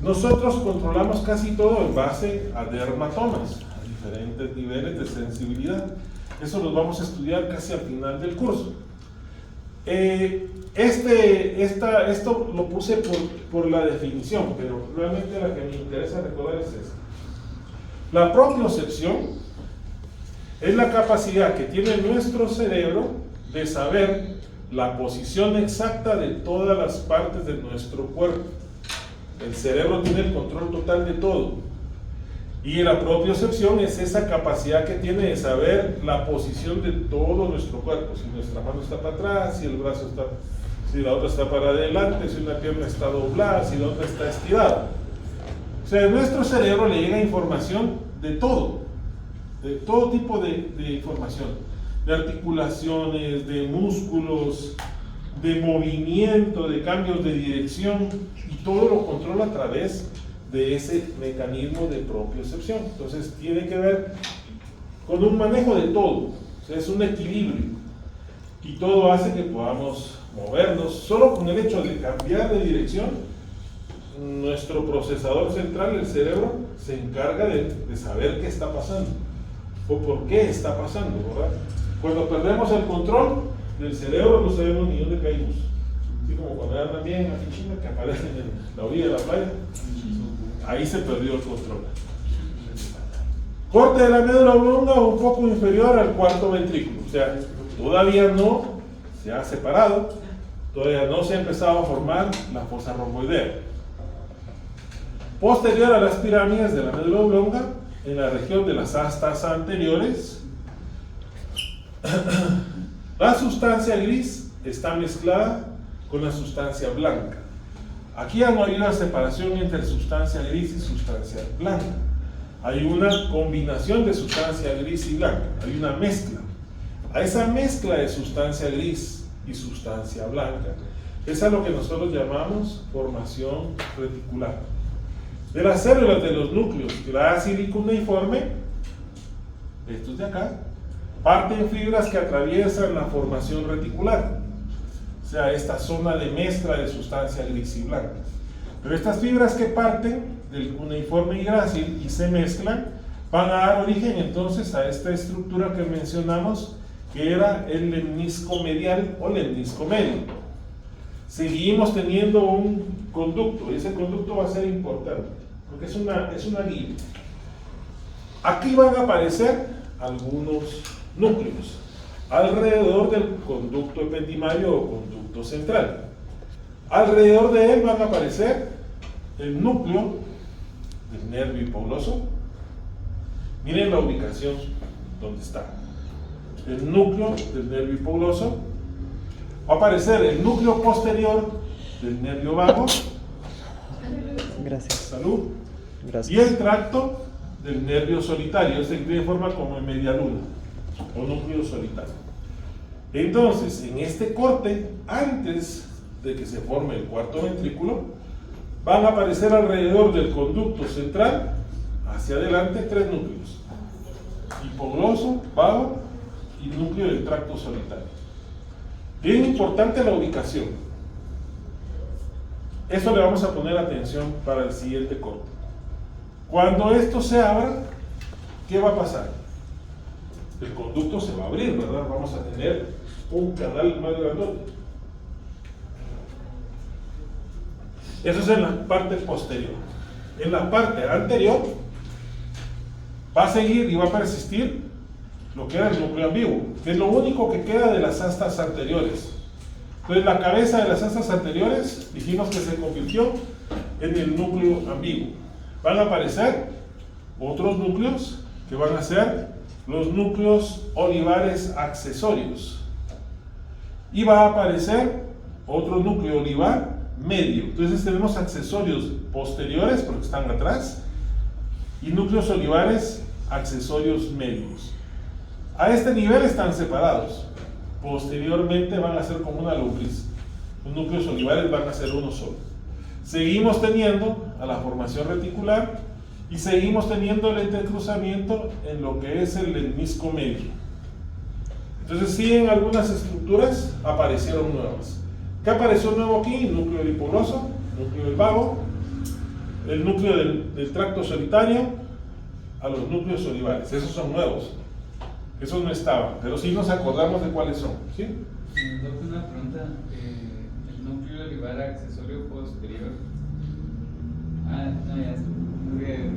Nosotros controlamos casi todo en base a dermatomas, a diferentes niveles de sensibilidad. Eso lo vamos a estudiar casi al final del curso. Esto lo puse por la definición, pero realmente la que me interesa recordar es esta. La propiocepción es la capacidad que tiene nuestro cerebro de saber la posición exacta de todas las partes de nuestro cuerpo. El cerebro tiene el control total de todo. Y la propiocepción es esa capacidad que tiene de saber la posición de todo nuestro cuerpo. Si nuestra mano está para atrás, si el brazo está, si la otra está para adelante, si una pierna está doblada, si la otra está estirada. O sea, a nuestro cerebro le llega información de todo tipo de información, de articulaciones, de músculos, de movimiento, de cambios de dirección, y todo lo controla a través de ese mecanismo de propiocepción. Entonces tiene que ver con un manejo de todo, o sea, es un equilibrio, y todo hace que podamos movernos. Solo con el hecho de cambiar de dirección, nuestro procesador central, el cerebro, se encarga de saber qué está pasando o por qué está pasando, ¿verdad? Cuando perdemos el control del cerebro, no sabemos ni dónde caímos. Así como cuando andan bien aquí en China, que aparecen en la orilla de la playa, ahí se perdió el control. Corte de la médula oblonga un poco inferior al cuarto ventrículo, o sea, todavía no se ha separado, todavía no se ha empezado a formar la fosa romboidea. Posterior a las pirámides de la médula oblonga, en la región de las astas anteriores, la sustancia gris está mezclada con la sustancia blanca. Aquí ya no hay una separación entre sustancia gris y sustancia blanca. Hay una combinación de sustancia gris y blanca, hay una mezcla. A esa mezcla de sustancia gris y sustancia blanca es a lo que nosotros llamamos formación reticular. De las células de los núcleos glácil y cuneiforme, estos de acá, parten fibras que atraviesan la formación reticular, o sea, esta zona de mezcla de sustancia gris y blanca. Pero estas fibras que parten del cuneiforme y glácil y se mezclan, van a dar origen entonces a esta estructura que mencionamos, que era el lemnisco medial o lemnisco medio. Seguimos teniendo un conducto, y ese conducto va a ser importante, porque es una guía. Aquí van a aparecer algunos núcleos alrededor del conducto ependimario o conducto central. Alrededor de él van a aparecer el núcleo del nervio hipogloso. Miren la ubicación donde está. El núcleo del nervio hipogloso. Va a aparecer el núcleo posterior del nervio vago. Gracias. Salud. Gracias. Y el tracto del nervio solitario, se escribe de forma como en media luna, o núcleo solitario. Entonces, en este corte, antes de que se forme el cuarto ventrículo, van a aparecer alrededor del conducto central, hacia adelante, tres núcleos: hipogloso, vago y núcleo del tracto solitario. Bien importante la ubicación. Eso le vamos a poner atención para el siguiente corte. Cuando esto se abra, ¿qué va a pasar? El conducto se va a abrir, ¿verdad? Vamos a tener un canal más grandote. Eso es en la parte posterior. En la parte anterior va a seguir y va a persistir lo que era el núcleo ambiguo, que es lo único que queda de las astas anteriores. Entonces la cabeza de las astas anteriores dijimos que se convirtió en el núcleo ambiguo. Van a aparecer otros núcleos que van a ser los núcleos olivares accesorios, y va a aparecer otro núcleo olivar medio. Entonces tenemos accesorios posteriores porque están atrás y núcleos olivares accesorios medios. A este nivel están separados. Posteriormente van a ser como una lombriz. Los núcleos olivares van a ser uno solo. Seguimos teniendo a la formación reticular y seguimos teniendo el entrecruzamiento en lo que es el lemnisco medio. Entonces sí, en algunas estructuras aparecieron nuevas. ¿Qué apareció nuevo aquí? El núcleo del hipoglóso, el núcleo del vago, el núcleo del tracto solitario, a los núcleos olivares. Esos son nuevos. Esos no estaban, pero sí nos acordamos de cuáles son. ¿Sí? Doctor, una pregunta. El núcleo olivar accesorio posterior. No, ya está. Porque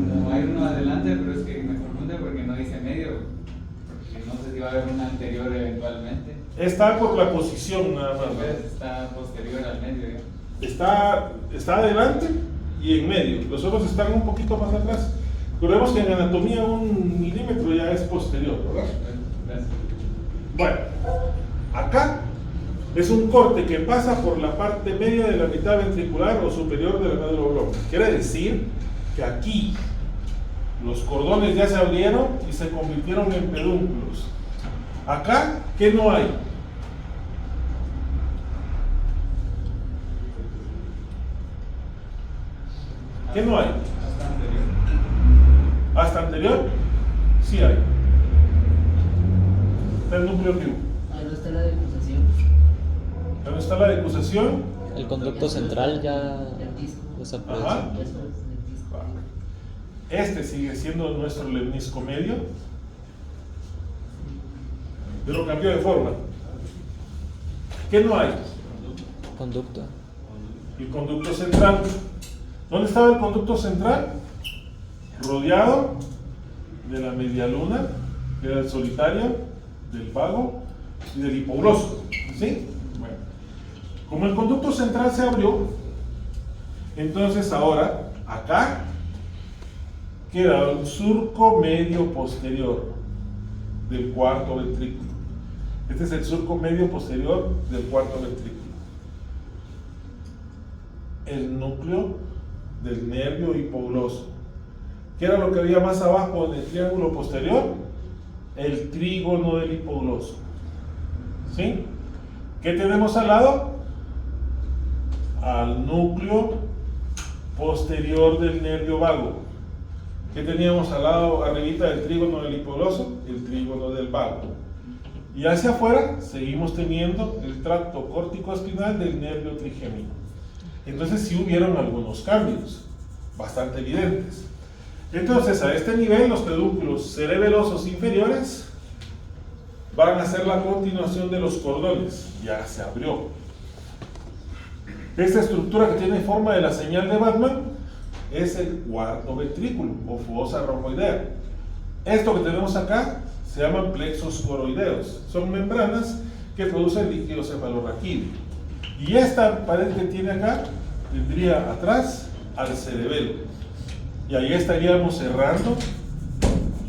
como hay uno adelante, pero es que me confunde porque no dice medio. Porque no sé si va a haber un anterior eventualmente. Está por la posición nada más. Entonces está posterior al medio. ¿Ya? Está adelante y en medio. Los otros están un poquito más atrás. Recordemos que en anatomía 1 milímetro ya es posterior, ¿verdad? Gracias. Bueno, acá es un corte que pasa por la parte media de la mitad ventricular o superior de la médula oblonga. Quiere decir que aquí los cordones ya se abrieron y se convirtieron en pedúnculos. Acá, ¿qué no hay? ¿Qué no hay? Hasta anterior. ¿Hasta anterior? Sí hay. Está el núcleo vivo. Ahí no está la decusación. ¿Dónde está la decusación? El conducto central ya El disco. desapareció. Ajá. Eso es el disco. Este sigue siendo nuestro lemnisco medio, pero cambió de forma. ¿Qué no hay? Conducto. El conducto central. ¿Dónde estaba el conducto central? Rodeado de la media luna, que era el solitario, del vago y del hipogloso. ¿Sí? Bueno. Como el conducto central se abrió, entonces ahora acá queda un surco medio posterior del cuarto ventrículo. Este es el surco medio posterior del cuarto ventrículo. El núcleo del nervio hipogloso. ¿Qué era lo que había más abajo en el triángulo posterior? El trígono del hipogloso. ¿Sí? ¿Qué tenemos al lado? Al núcleo posterior del nervio vago. ¿Qué teníamos al lado, arribita del trígono del hipogloso? El trígono del vago. Y hacia afuera seguimos teniendo el tracto córtico-espinal del nervio trigémino. Entonces sí hubieron algunos cambios, bastante evidentes. Entonces a este nivel los pedúnculos cerebelosos inferiores van a ser la continuación de los cordones. Ya se abrió. Esta estructura que tiene forma de la señal de Batman es el cuarto ventrículo o fosa romboidea. Esto que tenemos acá se llaman plexos coroideos. Son membranas que producen líquido cefalorraquídeo. Y esta pared que tiene acá tendría atrás al cerebelo. Y ahí estaríamos cerrando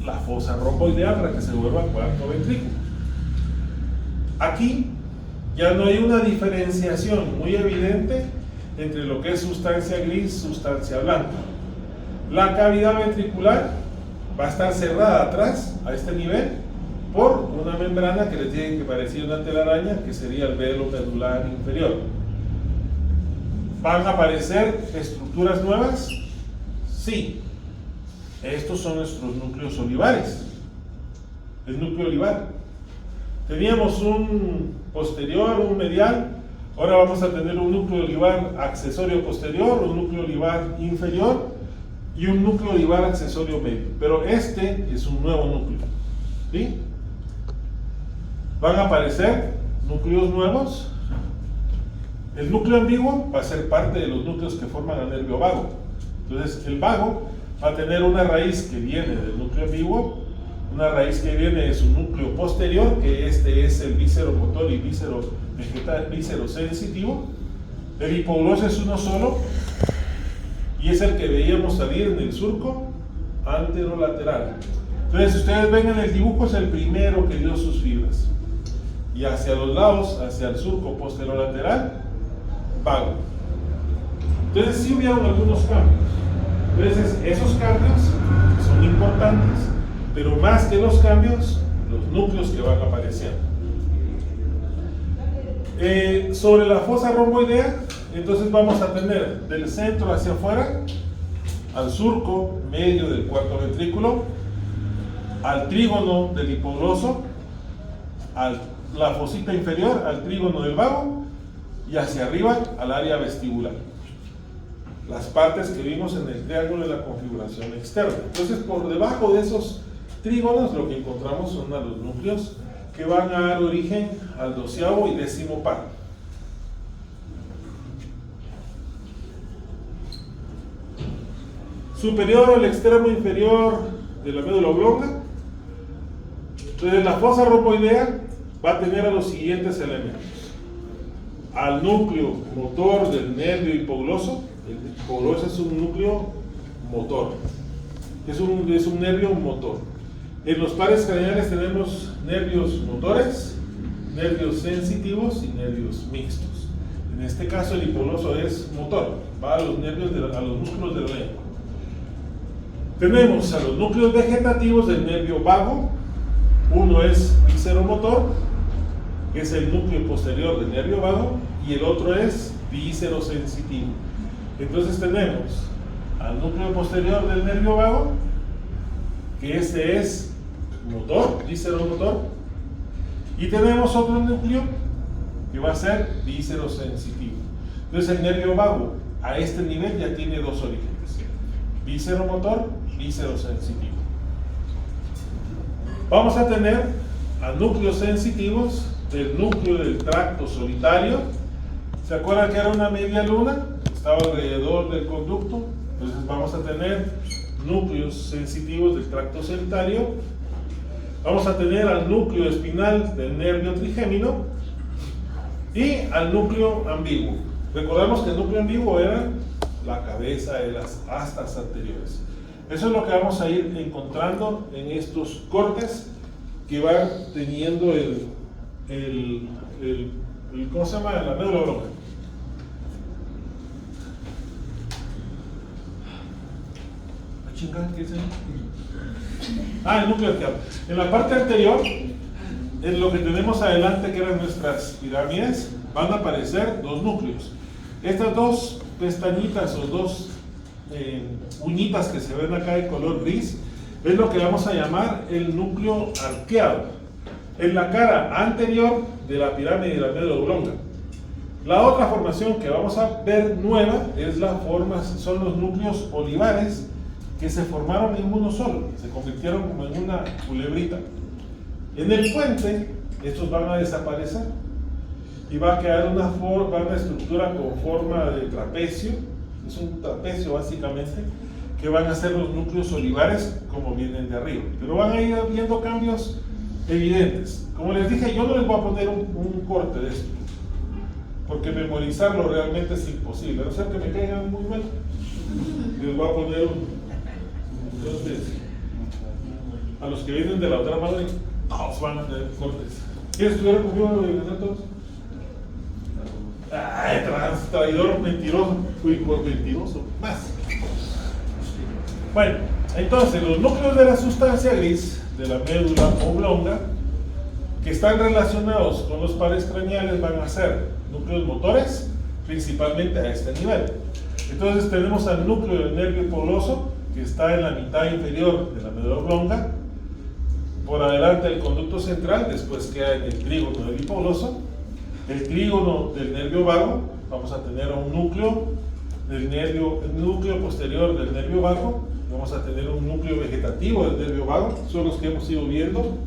la fosa romboidea para que se vuelva cuarto ventrículo. Aquí ya no hay una diferenciación muy evidente entre lo que es sustancia gris y sustancia blanca. La cavidad ventricular va a estar cerrada atrás, a este nivel, por una membrana que le tiene que parecer una telaraña, que sería el velo medular inferior. ¿Van a aparecer estructuras nuevas? Sí. Estos son nuestros núcleos olivares. El núcleo olivar. Teníamos un posterior, un medial. Ahora vamos a tener un núcleo olivar accesorio posterior, un núcleo olivar inferior y un núcleo olivar accesorio medio. Pero este es un nuevo núcleo. ¿Sí? Van a aparecer núcleos nuevos. El núcleo ambiguo va a ser parte de los núcleos que forman el nervio vago. Entonces el vago va a tener una raíz que viene del núcleo ambiguo, una raíz que viene de su núcleo posterior, que este es el víscero motor y víscero vegetal, víscero sensitivo. El hipogloso es uno solo y es el que veíamos salir en el surco anterolateral. Entonces, ustedes ven en el dibujo, es el primero que dio sus fibras. Y hacia los lados, hacia el surco posterolateral, vago. Entonces sí hubieron algunos cambios. Entonces esos cambios son importantes, pero más que los cambios, los núcleos que van apareciendo. Sobre la fosa romboidea, entonces vamos a tener del centro hacia afuera, al surco medio del cuarto ventrículo, al trígono del hipogloso, a la fosita inferior, al trígono del vago, y hacia arriba al área vestibular. Las partes que vimos en el triángulo de la configuración externa. Entonces, por debajo de esos trígonos, lo que encontramos son a los núcleos que van a dar origen al 12º y 10º par. Superior al extremo inferior de la médula oblonga. Entonces, la fosa romboidea va a tener a los siguientes elementos: al núcleo motor del nervio hipogloso. El hipogloso es un núcleo motor, es un nervio motor. En los pares craneales tenemos nervios motores, nervios sensitivos y nervios mixtos. En este caso el hipogloso es motor, va a los nervios, a los músculos de la lengua. Tenemos a los núcleos vegetativos del nervio vago. Uno es visceromotor, que es el núcleo posterior del nervio vago, y el otro es viscerosensitivo. Entonces tenemos al núcleo posterior del nervio vago, que este es motor, visceromotor, y tenemos otro núcleo que va a ser viscerosensitivo. Entonces el nervio vago a este nivel ya tiene dos orígenes: visceromotor, viscerosensitivo. Vamos a tener a núcleos sensitivos del núcleo del tracto solitario. ¿Se acuerdan que era una media luna? Estaba alrededor del conducto. Entonces vamos a tener núcleos sensitivos del tracto solitario. Vamos a tener al núcleo espinal del nervio trigémino y al núcleo ambiguo. Recordamos que el núcleo ambiguo era la cabeza de las astas anteriores. Eso es lo que vamos a ir encontrando en estos cortes que van teniendo ¿cómo se llama? La médula oblonga. ¿Qué es eso? El núcleo arqueado. En la parte anterior, en lo que tenemos adelante, que eran nuestras pirámides, van a aparecer dos núcleos. Estas dos pestañitas o dos uñitas que se ven acá de color gris, es lo que vamos a llamar el núcleo arqueado, en la cara anterior de la pirámide de la médula oblonga. La otra formación que vamos a ver nueva es son los núcleos olivares, que se formaron en uno solo, se convirtieron como en una culebrita. En el puente, estos van a desaparecer y va a quedar una estructura con forma de trapecio. Es un trapecio básicamente, que van a ser los núcleos olivares como vienen de arriba, pero van a ir viendo cambios evidentes. Como les dije, yo no les voy a poner un corte de esto, porque memorizarlo realmente es imposible, a no ser que me caigan muy mal. Les voy a poner entonces, a los que vienen de la otra madre, todos van a tener cortes. ¿Quieres estudiar conmigo de todos? Traidor, mentiroso, mentiroso, más. Bueno, entonces los núcleos de la sustancia gris de la médula oblonga, que están relacionados con los pares craneales, van a ser núcleos motores, principalmente a este nivel. Entonces tenemos al núcleo del nervio hipogloso, que está en la mitad inferior de la médula oblonga, por adelante del conducto central, después queda en el trígono del hipogloso. El trígono del nervio vago, vamos a tener un núcleo el núcleo posterior del nervio vago, vamos a tener un núcleo vegetativo del nervio vago, son los que hemos ido viendo.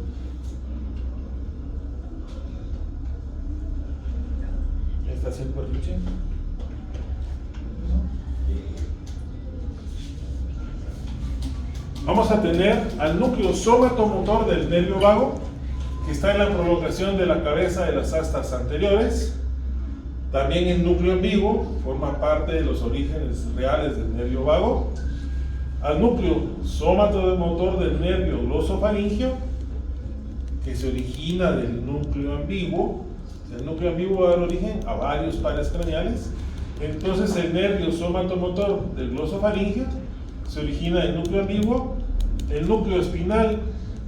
Esta es el perluche. Vamos a tener al núcleo somatomotor del nervio vago, que está en la prolongación de la cabeza de las astas anteriores. También el núcleo ambiguo forma parte de los orígenes reales del nervio vago. Al núcleo somatomotor del nervio glosofaringeo, que se origina del núcleo ambiguo. El núcleo ambiguo va a dar origen a varios pares craneales. Entonces el nervio somatomotor del glosofaringeo se origina del núcleo ambiguo. El núcleo espinal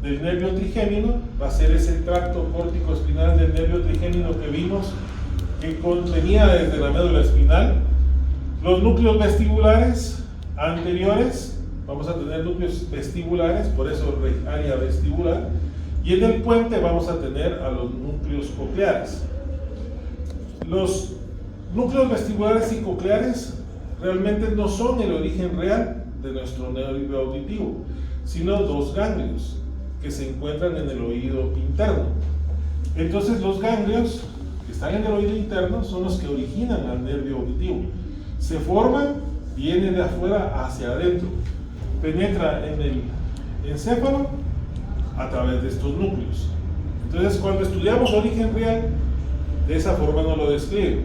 del nervio trigémino va a ser ese tracto córtico espinal del nervio trigémino que vimos que contenía desde la médula espinal. Los núcleos vestibulares anteriores, vamos a tener núcleos vestibulares, por eso área vestibular, y en el puente vamos a tener a los núcleos cocleares. Los núcleos vestibulares y cocleares realmente no son el origen real de nuestro nervio auditivo, sino dos ganglios que se encuentran en el oído interno. Entonces los ganglios que están en el oído interno son los que originan al nervio auditivo. Se forman, viene de afuera hacia adentro, penetra en el encéfalo a través de estos núcleos. Entonces cuando estudiamos origen real, de esa forma nos lo describe.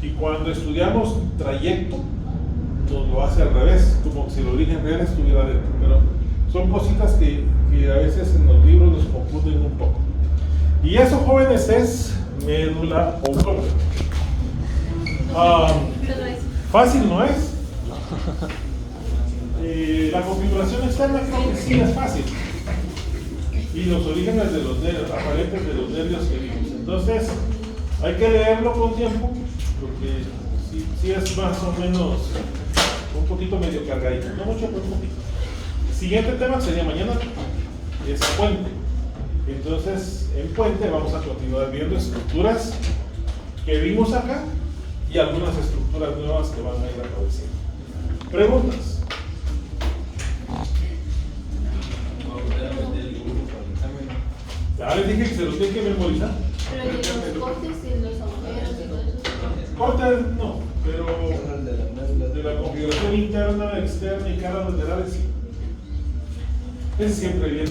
Y cuando estudiamos trayecto, nos lo hace al revés, como si el origen real estuviera dentro. Pero son cositas que a veces en los libros nos confunden un poco. Y eso, jóvenes, es médula oblonga. Fácil no es. La configuración externa creo que sí es fácil. Y los orígenes de los nervios, aparentes de los nervios que vimos. Entonces, hay que leerlo con tiempo, porque sí es más o menos un poquito medio cargadito. No mucho, pero un poquito. El siguiente tema sería mañana, es puente. Entonces, en puente vamos a continuar viendo estructuras que vimos acá y algunas estructuras nuevas que van a ir apareciendo. ¿Preguntas? Ya les dije que se los tienen que memorizar. Pero de los cortes y los agujeros y todo eso. Cortes no, pero de la configuración interna, externa y caras laterales sí. Es siempre bien.